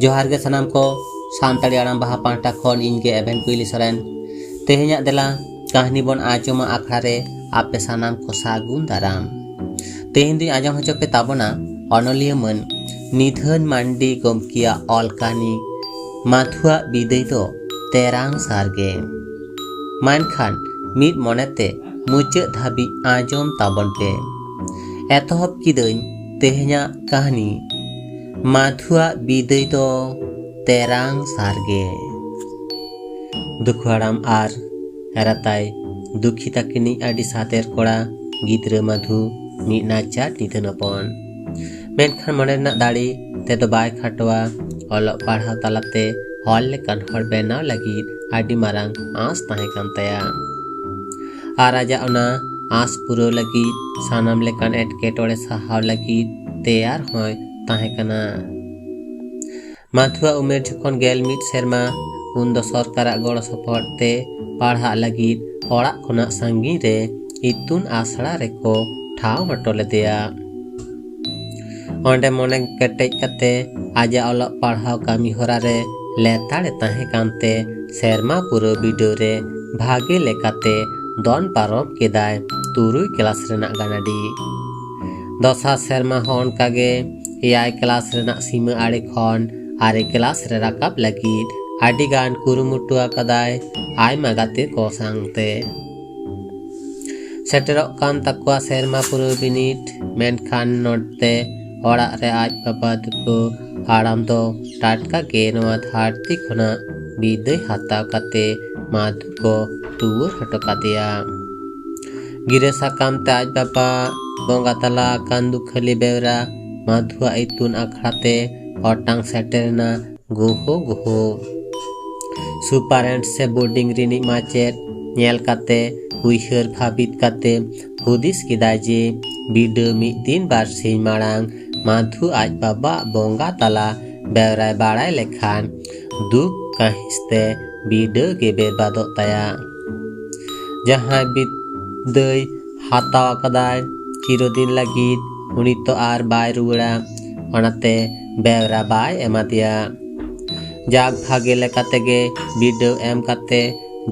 जोहार गे सानाम को सानताड़ी आराम बाहा पाटा खन इनगे एभेन कुइली सरेन तेहेन्या देला कहानी बन आजमा आखड़ा रे आपे सानाम को सागुन दाराम तेहेन दिन आजम हचो पे ताबना अनलिया मन निधन मांडी गमकिया ऑल कहानी माथुआ बिदै दो तेरांग सारगे मानखान मिद मनेते मुचाद धाबी आजम ताबन पे एतहब किदई तेहेन्या कहानी माथुआ बिदै दो तेरांग सारगे दुखुआराम आर एराताय दुखिता किनी आदि सातेर कोड़ा गिद्रा मधु मिद नाचार निधनपन मेनखान मनेना दाड़ी ते दो बाय खाटवा अलोक पढ़ाव तालाते हल लेकान हर बेनाव लगी आदि मारांग आस ताहे कान तया आर आजा ओना आस पुरो लगी सानाम लेकान एटकेटोड़े साहाव लगी तैयार होय ताहे कना माथुआ उमेर जखन गेल मिद सेरमा उन दो सरकार गड़ सपोर्ट ते पढ़ा लगी ओड़ा खुना संगी रे इतुन आसड़ा रेको ठाव हटो लेदेया ओंडे मने केटेज कते आजा अलोक पढ़ाव कामी होरा रे लेताड़े ताहे कानते सेरमा पुरो वीडियो रे भागे लेकाते दोन पारम केदाय तुरुई क्लास रेना गानाडी दसा सेरमा होन कागे एआई क्लास रेना सीमा आड़े खन आरे क्लास रे राकाब लगी आदि गान कुरुमुटु आकादाय आयमा गाते को सांगते सेटेरक कान तकुआ सेरमा पुरो बिनिट मेनखान नोटते ओड़ा रे आज बाबा दुको हाड़ाम दो टाटका के नवा धारती खुना बिदै हाताव काते माधु को टुवर हटो कादिया गिरे साकाम ते आज बाबा बोंगा तला कांदु खली बेवरा माधुआ इतुन आखड़ाते ओटांग सेटेरना गुहो गुहो सुपारेंट से बोर्डिंग रिनी माचेत नेल काते उइहर भाबित काते हुदिस किदाय जे बिडो मिद दिन बार सिन मारांग माधु आज बाबा बोंगा तला बेवराय बाड़ाय लेखान दुख काहिसते बिडो के बेरबादो तया जहां बिदै हाताव आकादाय चिरदिन लगी उनी तो आर बाय रुड़ा ओनाते बेवरा बाय एमादिया जाग भागे लेकातेगे बिडो एम काते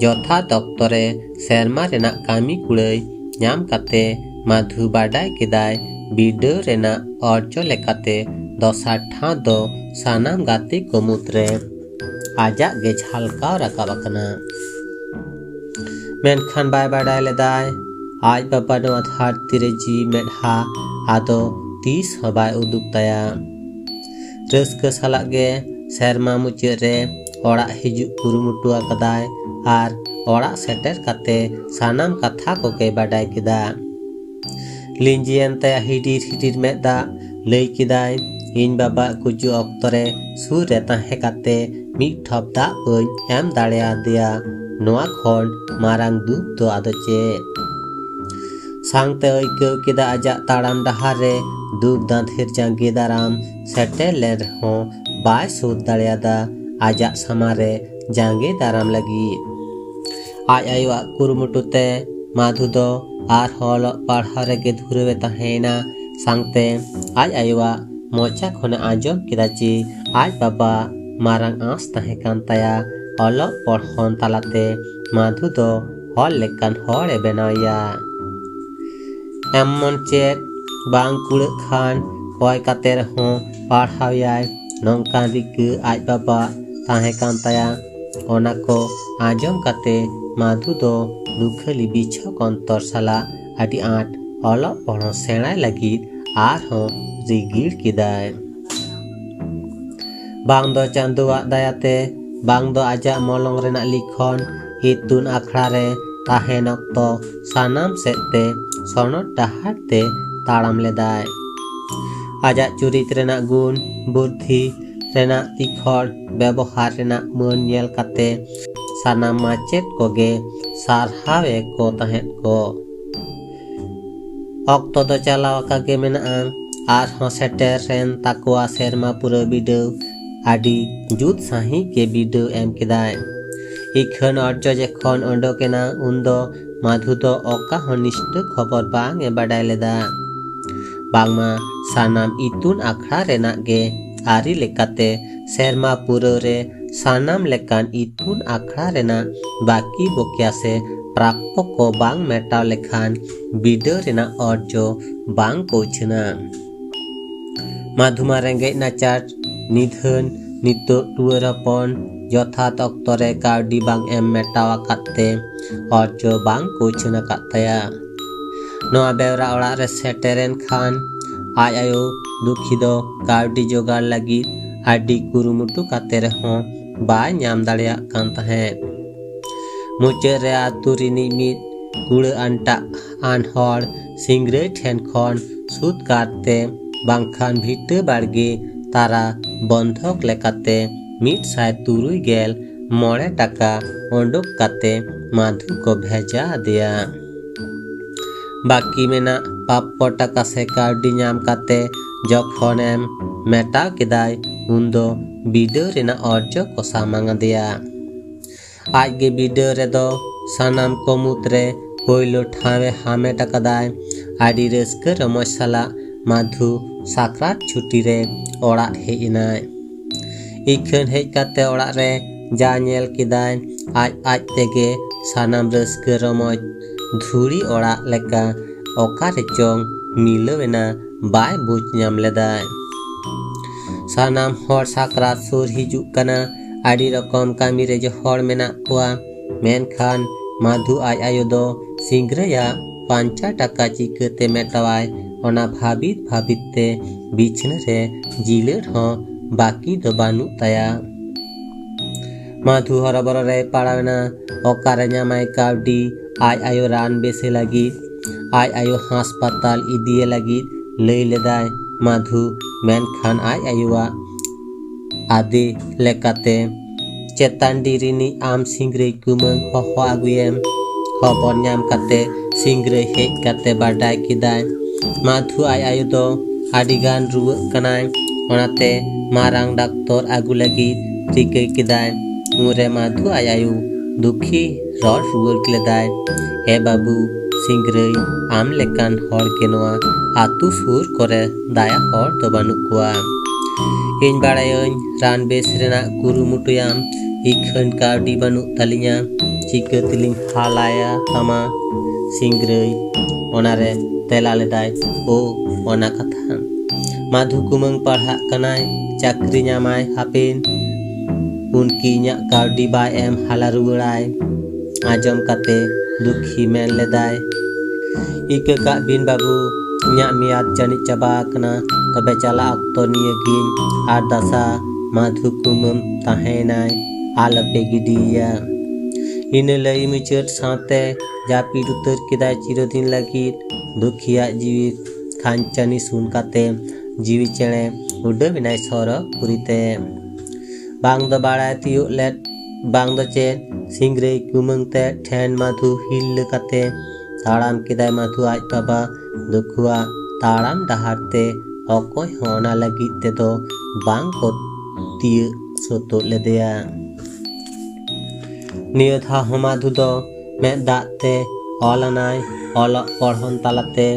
जोथा दफ्तरे सेरमा रेना कामी कुड़ाई नाम काते माधु बाडाय केदाय बिडो रेना अर्जो लेकाते दसार ठा दो सानाम गाते को मुद्रे आजा गे झलकाव राकाब आकना मेनखान बाय बाडाय लेदाय आज बाबा नवा धारती रे जी मेढा आदो तीस हबाय उदुक तया रस्का सालागे सेरमा मुचाद रे ओड़ा हिजु कुरुमुटु आकादाय आर ओड़ा सेटर काते सानाम कथा को के बाडाय केदा लिंजियन तया हिडिर हिडिर मेदा लई केदाय इन बाबा गुजु अक्तरे सुर रे ताहे काते मिद ठप दा बई एम दाड़ेया दिया नोआ खन मारांग दुख दो आदो चे सांगते ओइकौ केदा आजा ताड़ाम डाहार रे दुख दांधेर जांगे दाराम सेटेर लेन रहो बाय सूद दाड़ेयादा आजा समारे जांगे दाराम लगी आज आयुआ कुरुमुटुते माधु दो आर हल पढ़ा रेगे धुरवे ताहेना सांगते आज आयुआ मोचा खने आजम केदा जे आज बाबा मारांग आस ताहे कान तया अलोक पढ़न तालाते माधु दो हल लेकान हड़े बेनाया एमन चेत बांग कुड़ खान कय काते रहो पढ़ावयाय नोंकान रिका आज बाबा ताहे कान तया ओना को आजम काते माधु दो दुखली बिछो कंतर साला आदि आट अलोक पढ़ो सेणाय लगी आर हो रिगिड़ केदाय बांग दो चांदुआ दायाते बांग दो आजा मलंग रेना लिखन इतुन आखड़ा रे ताहेन अक्तो सानाम सेते सोनोट डाहार ते ताड़ाम लेदाय आजा चुरित रेना गुण बुद्धि रेना तिखर व्यवहार रेना मन नेल काते सानाम माचेत कोगे सारहावे को ताहेन को अक्तो दो चलाव कागे मेना आर हो सेटेर रेन ताकुआ सेरमा पुरो बिडो आदि जुत साही के बिडो एम केदाय इखन अर्ज जेखन ओंडोकेना उन्दो माधु दो ओका हनिष्ठ खबर बांग ए बाडाय लेदा बांगमा सानाम इतुन आखड़ा रेना गे आरी लेकाते सेरमा पुरो रे सानाम लेकान इतुन आखड़ा रेना बाकी बोकिया से प्राप्य को बांग मेटाव लेखान बिडो रेना अर्जो बांग पहुंचना। माधुमा रेंगे नाचार निधन नितो टुअर हपन यथात अक्तो रे काउडी बांग एम मेटाव आकाते अर्जो बांग पहुंचना कातया। नोआ बेवरा ओड़ा रे सेटेरेन खान आज आयो दुखी दो काउडी जोगाड़ लगी आडी कुरुमुटु काते रहों बाय ᱧᱟᱢ ᱫᱟᱲᱮᱭᱟᱜ ᱠᱟᱱ ᱛᱟᱦᱮᱸᱫ। ᱢᱩᱪᱟᱹᱫ ᱨᱮ ᱟᱹᱛᱩ ᱨᱤᱱᱤᱡ ᱢᱤᱫ ᱠᱩᱲᱟᱹ ᱟᱱᱴᱟᱜ ᱟᱱ ᱦᱚᱲ ᱥᱤᱝᱨᱟᱹᱭ ᱴᱷᱮᱱ ᱠᱷᱚᱱ ᱥᱩᱫ ᱠᱟᱨᱛᱮ ᱵᱟᱝᱠᱷᱟᱱ ᱵᱷᱤᱴᱟᱹ ᱵᱟᱲᱜᱮ ᱛᱟᱨᱟ ᱵᱚᱱᱫᱷᱚᱠ ᱞᱮᱠᱟᱛᱮ 139 ᱴᱟᱠᱟ ᱚᱰᱚᱠ ᱠᱟᱛᱮ ᱢᱟধᱩ ᱠᱚ ᱵᱷᱮᱡᱟ ᱟᱫᱮᱭᱟ। बाकी मेना 500 टाका से काउडी ᱧᱟᱢ ᱠᱟᱛᱮ जखोनेम मेटाव केदाय उन्दो बिडो रेना अर्जो को सामांग दिया। आज के बिडो रे दो सानाम को मुद्रे पोइलो ठावे हामेट कदाय आडी रस्क रमज साला माधु साकरात छुट्टी रे ओड़ा हेजनाय। इखन हेज काते ओड़ा रे जा नेल केदाय आज तेगे सानाम रस्क रमज धुड़ी ओड़ा लेका ओकारे चोंग मिलवेना बाय बुझ ᱧᱟᱢ लेदाय। सानाम हर साकरात सुर हिजुक कना आडी रकम कामी रे जो हर मेना कोआ मेनखान माधु आज आयो दो सिंग्रया 5 टाका चिकते मेटावाय ओना भाबित ते बिछन रे जिलेर हो बाकी दो बानु तया। माधु हरबर रे पाड़ावेना ओकारे ᱧᱟᱢᱟᱭ काउडी आज आयो रान बेसे लगी आज आयो हास्पताल इदिए लगी लई लेदाय माधु मेनखान आज आयुआ आदि लेकाते चेतांडी रिनी आम सिंग्रई कुमंग होहो आगुएम खबर ᱧᱟᱢ काते सिंग्रई हेज काते बाडाय किदाय माधु आज आयु दो आडिगान रुवाक कनाय ओनाते मारांग डाक्टर आगु लगी रिकै किदाय उरे माधु आज आयु दुखी रड़ रुवार लेदाय ए बाबू सिंग्रई आम लेकान हर के नोआ आतु सुर करे दाया हर तो बानुक कोआ। इन बाड़ायन रान बेस रेना कुरुमुटुयाम इखन काउडी बानुक तालिया चिका तिलिंग हालाया तमा सिंग्रई ओनारे तेला लेदाय ओ ओना कथा माधु कुमंग पढ़ा कनाय चाकरी ᱧᱟᱢᱟᱭ हापेन उनकी ᱧᱟᱜ काउडी बाय एम हाला रुवाड़ाय आजम काते दुखी मेन लेदाय इके का बिन बाबू ᱧᱟᱜ मियाद जानी चाबा कना तबे चला अक्तो निये गिन आर दशा माधु कुमम ताहेनाय आलपे गिडिया इन लई मुचट साथे जापी उतर केदाय चिरदिन लगी दुखिया जीवी खांचानी सुन काते जीवी चेणे उडे बिनाय सर पुरीते बांग दो बाड़ा तियो लेट बांग दो चे सिंग्रई कुमंग ते ठेन माधु हिल काते ताड़ाम केदाय माधु आज बाबा दुखुआ ताड़ाम डहारते अकोय होना लगी ते दो बांग को तिय सोतो लेदेया। नियो था हो माधु दो में दाते ऑलनाय ऑल पढ़न तालाते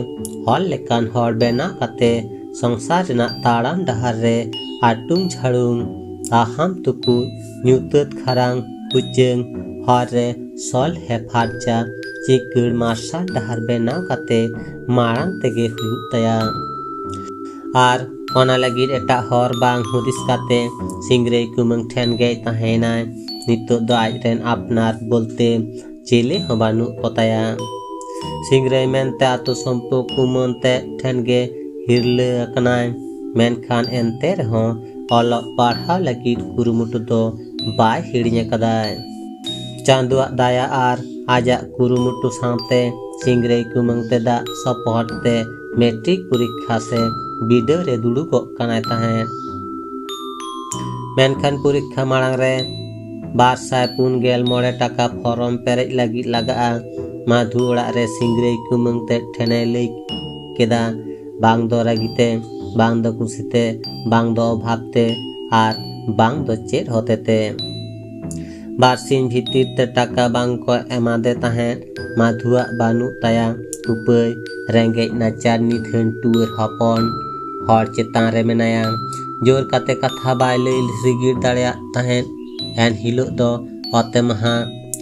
हॉल लेकान हॉल बेना काते संसार रेना ताड़ाम डहार रे आटुंग झाड़ुंग ताहाम तुकु ᱧᱩᱛᱟᱹᱛ ᱠᱷᱟᱨᱟᱝ ᱯᱩᱪᱟᱹᱝ ᱦᱚᱨ ᱨᱮ ᱥᱚᱞ ᱦᱮ ᱯᱷᱟᱨᱪᱟ ᱪᱤᱠᱟᱹᱲ ᱢᱟᱨᱥᱟᱞ ᱰᱟᱦᱟᱨ ᱵᱮᱱᱟᱣ ᱠᱟᱛᱮ ᱢᱟᱲᱟᱝ ᱛᱮᱜᱮ ᱦᱩᱭᱩᱜ ᱛᱟᱭᱟ ᱟᱨ ᱚᱱᱟ ᱞᱟᱹᱜᱤᱫ ᱮᱴᱟᱜ ᱦᱚᱨ ᱵᱟᱝ ᱦᱩᱫᱤᱥ ᱠᱟᱛᱮ ᱥᱤᱝᱨᱟᱹᱭ ᱠᱩᱢᱟᱹᱝ ᱴᱷᱮᱱ ᱜᱮᱭ ᱛᱟᱦᱮᱱᱟᱭ। ᱱᱤᱛᱚᱜ ᱫᱚ ᱟᱡᱨᱮᱱ ᱟᱯᱱᱟᱨ ᱵᱚᱞᱛᱮ ᱪᱮᱞᱮ ᱦᱚᱸ ᱵᱟᱹᱱᱩᱜ ᱠᱚᱛᱟᱭᱟ। ᱥᱤᱝᱨᱟᱹᱭ ᱢᱮᱱᱛᱮ ᱟᱛᱳ ᱥᱚᱢᱯᱚ ᱠᱩᱢᱟᱹᱝ ᱛᱮ ᱴᱷᱮᱱ ᱜᱮ ᱦᱤᱨᱞᱟᱹ ᱟᱠᱟᱱᱟᱭ ᱢᱮᱱᱠᱷᱟन ᱮᱱᱛᱮ ᱨᱮᱦᱚᱸ ᱚᱞᱚᱜ ᱯᱟᱲᱦᱟᱣ ᱞᱟᱹᱜᱤᱫ ᱠᱩᱨᱩᱢᱩᱴᱩ ᱫᱚ बाय हिड़िᱧ कदाय। चांदुआ दाया आर आजा कुरुमुटु साथे सिंग्रई कुमंग ते दा सपोर्ट ते मैट्रिक परीक्षा से बिडो रे दुड़ुबो कनाय ताहें। मेनखान परीक्षा माड़ांग रे 249 टाका फॉर्म पेरेज लगी लगा माधु ओड़ा रे सिंग्रई कुमंग ते ठेने लई केदा बांग दो रागिते बांग दो कुसिते बांग दो अभावते आर बांग दो चेट होते ते बारसिन भीतिर ते टाका बांग को एमादे ताहें माधुआ बानु ताया उपय रेंगेज नाचार निधन टूर हपन हर चेतान रे मेनाया जोर काते कथा बाय लई रिगिर दाड़ेया ताहेन एन हिलोग दो अते महा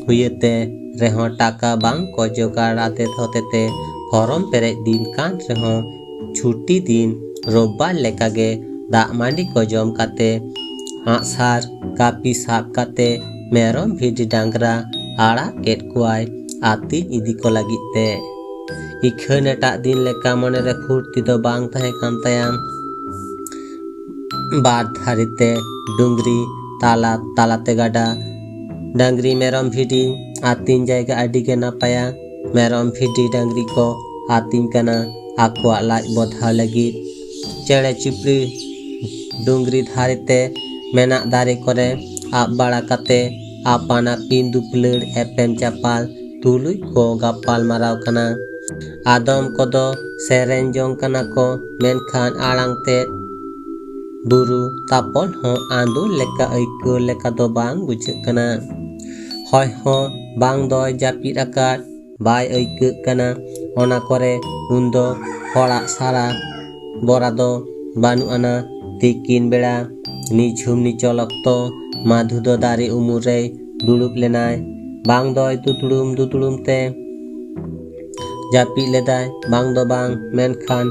हुयेते रेहों टाका बांग को जोगाड़ आते होतेते फॉर्म पेरे दिन कान रेहों छुट्टी दिन रोबबार लेकागे दाग मांडी को जम काते आसार कापी साब काते मेरम भिडी डांगरा आड़ा केट कुआय आती इदी को लागिते इखन एटाग दिन लेका मने रे फुर्ती दो बांग ताहे कान ताया बार धारिते डुंगरी ताला तालाते गाडा डांगरी मेरम भिडी आतीन जायगा आडिगे नापाया मेरम भिडी डांगरी को आतीन कना आकुआ लाज बोधा लगी चेड़े चिपड़ी डुंगरी धारिते मेना दारे करे आप बाड़ा काते आपाना पिन दुपलड़ एपेम चापाल तुलुई को गापाल माराव कना आदम को दो सेरेन जोंग कना को मेनखान आड़ांग ते बुरु तापन हो आंदो लेका ऐको लेका दो बांग बुझक कना हय हो बांग दोय जापिद आकाद बाय ऐको कना ओना करे उन्दो होड़ा सारा बरा दो बानु आना तिकिन बेड़ा निझुम निचल अक्तो माधु दो दारे उमुर रे दुड़ुब लेनाय बांग दोय दुतुड़ुम ते जापिद लेदाय बांग दो बांग मेनखान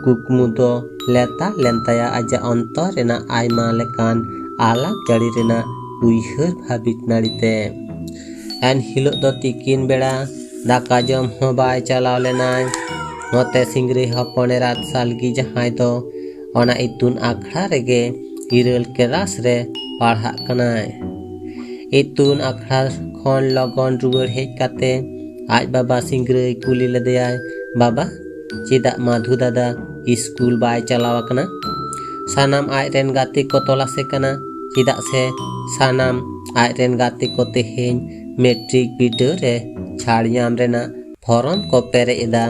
कुकमु दो लेता लेंताया आजा अंतर रेना आयमा लेकान आलाक जाड़ी रेना उइहर भाबित नाड़ीते एन हिलोग दो तिकिन बेड़ा दाका जम हो बाय चलाव लेनाय नोते सिंगरी हपने रात सालगी जहाय दो ओना इतुन आखड़ा रेगे इरल केरास रे पढ़ा कनाय इतुन आखड़ा खन लगन रुवर हेज काते आज बाबा सिंगरी कुली लेदेयाय बाबा चेदा माधु दादा स्कूल बाय चलाव कना सानाम आज रेन गाते को तलासे कना चेदा से सानाम आज रेन गाते को तेहेन मेट्रिक बिडर रे छाड़ याम रेना फॉर्म को पेरे एदा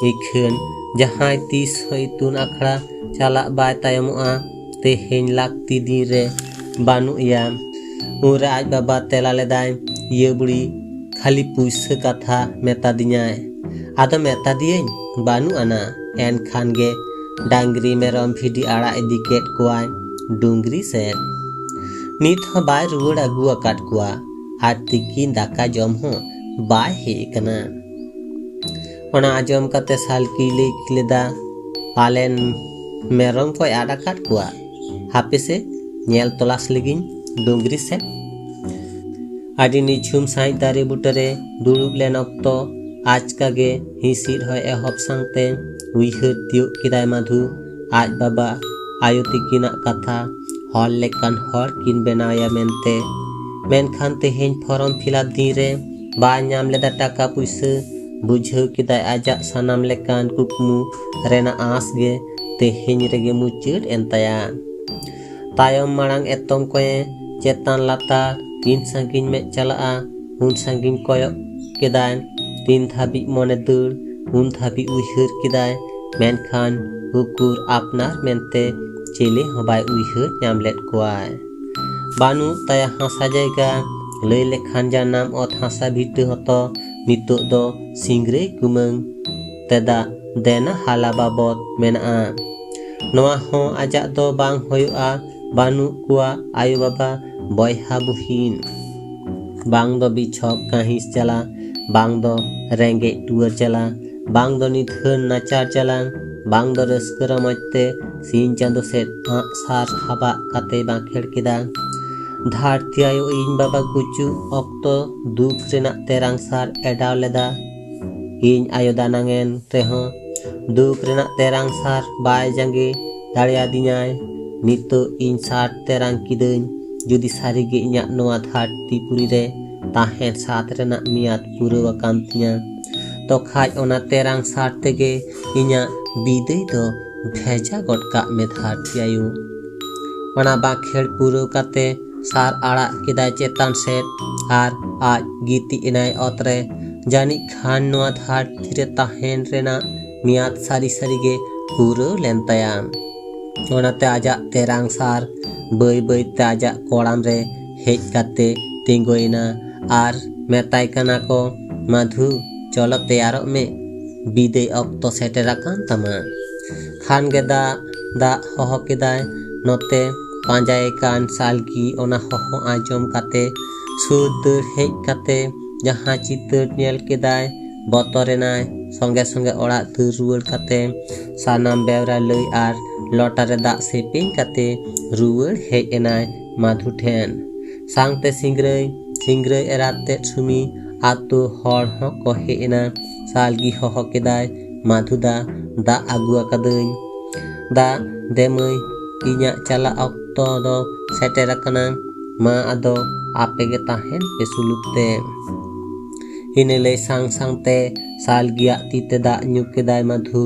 इखन जहां तीस इतुन आखड़ा चला बाय तायमुआ तेहेन लाकती दिन रे बानु या उरे आज बाबा तेला लेदाय ये बुड़ी खाली पुइसा कथा मेता दियाय आदो मेता दियें बानु आना एन खान गे डांगरी मेरम भिडी आड़ा इदी केट कुआय डुंगरी सेन नित हो बाय रुवड़ अगु आकाद कुआ आर तिकिन दाका जम हो बाय हे कना ओना आजम काते सालकी लई किलेदा पालेन मेरम को आड़ा काट कुआ हापे से नेल तलाश लगिन डुंगरी से आदि निझुम साई दारे बुटरे दुड़ुब लेन अक्तो आज कागे हिसिर हो एहब सांगते उइहर तियोग किदाय माधु आज बाबा आयो तिकिना कथा हर लेकान हर किन बेनाया मेनते मेनखान तेहेन फॉर्म फिलअप दिन रे बाय नाम लेदा टाका पुइसा बुझाव किदाय आजा सानाम लेकान कुकमु रेना आस गे तेहेन रेगे मुचाद एन ताया तायम माड़ांग एतम कोए चेतान लातार तीन सांगिन में चलाआ उन सांगिन कोयक केदाय तीन धाबी मने दड़ उन धाबी उइहर किदाय मेनखान हुकुर आपनार मेनते चेले हबाय उइहर नाम लेद कुआय बानु ताया हासा जायगा लई लेखान जानाम अत हासा भिटे हतो नितो दो सिंगरे कुमंग तेदा देना हाला बाबत मेना नोआ हो आजा दो बांग होयुआ बानु कुआ आयो बाबा बयहा बुहिन बांग दो बिछक काहिस चला बांग दो रेंगे टुअर चला बांग दो निथन नाचार चला बांग दो रस्कर रमजते सीन चांदो से सार हाबा काते बांखेड़ किदा धारती आयो इन बाबा गुचु अक्तो दुख रेना तेरांग सार एडाव लेदा इन आयो दानांगेन रेहो दुख रेना तेरांग सार बाय जांगे दाड़िया दिनाय नितो इन सार तेरांग किदन जुदी सारिगे इन्या नोआ धारती पुरी रे ताहेन सात रेना मियाद पुरव आकान तिया तो खाज ओना तेरांग सार तेगे इन्या बिदई दो भेजा गटका में धारती आयो ओना बाखेड़ पुरव काते सार आड़ा किदाय चेतान सेट आर आज गीति इनाय अतरे जानी खान नोआ धारती रे ताहेन रेना मियाद सारी सारिगे पुरव लेन ताया ओनाते आजा तेरांग सार बई बई ते आजा कोड़ाम रे हेज काते तिंगोइना आर मेताय कना को माधु चलो तैयारों में बिदे अक्तो सेटेराकान तमा खान गे दा होहो किदाय note panjay kan salgi ona hoho ajom kate sudur hej kate jaha chitar nyel kedai botorenai songe songe orak ruwar kate sanam bewra lei ar lotare dak seping kate ruwar hej enai Madhu then sangte singrei erate sumi atu hor ko hej ena salgi hoho kedai Madhu da agu akadain da demai inya chala okto do seter akana ma ado apege tahen pesulupte inelei sangte salgi tite da nyuk kedai Madhu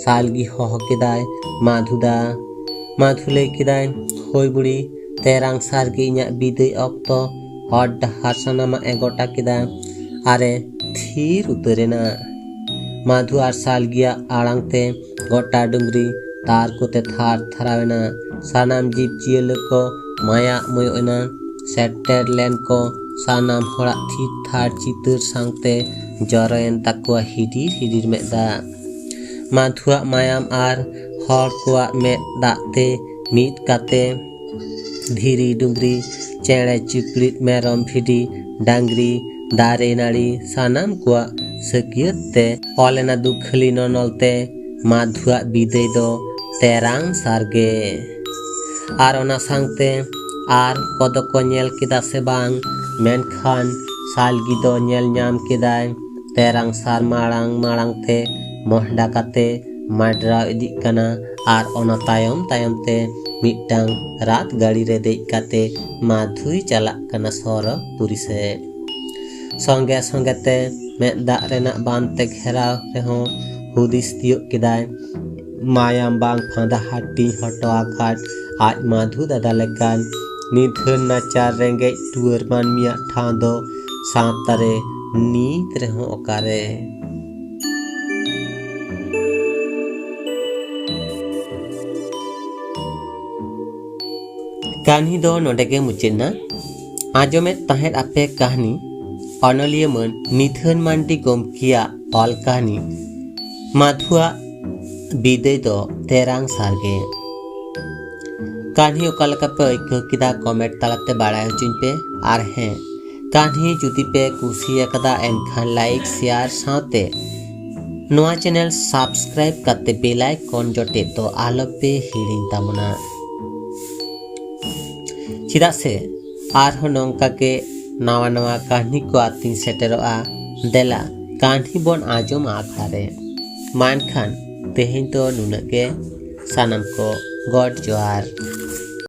salgi hoho kedai Madhu lei kedai hoi buri terang sargi inya bidai okto hor dahar sanama egota kedai are thir utarena Madhu ar salgia arangte gota dungri tar kote thar tharawena sanam jib jiel ko maya moyona setter len ko sanam hora thir thar chitar sangte joroen takwa hidir meda Madhu mayam ar hor koa med dakte mit kate dhiri dungri chere chiplit merom phidi dangri dare nari sanam koa sakiat te olena dukhali nonolte Madhu bidai do terang sarge ar ona sangte ar kodoko nyel keda se bang menkhan salgi do nyel nyam kedai terang sar marang te mohda kate madra idik kana ar ona tayom te mitang rat gari re dej kate Madhu chalak kana sorok puri se songe te med dak renak bante gherao rehon hudis tiok kedai mayam bang phanda hati hoto akat aj Madhu dada lekan nithun nachar rengej tuar manmia thando saptare nit rehon okare kahani do nodege muchena ajomet tahet ape kahani onoliya man nithun mandi gomkia ol kahani Madhu bidai do terang sarge kahani okaleka pe aikaw kida comment talate baray hochin pe ar he kahani judi pe kusi akada enkhan like share saute noa channel subscribe kate bell icon jote to alope hiring tabona chida se arho nongka ke nawa kahani ko atin seteroa dela kahani bon ajom akhare mankhan tehin to nunage sanam ko God Johar।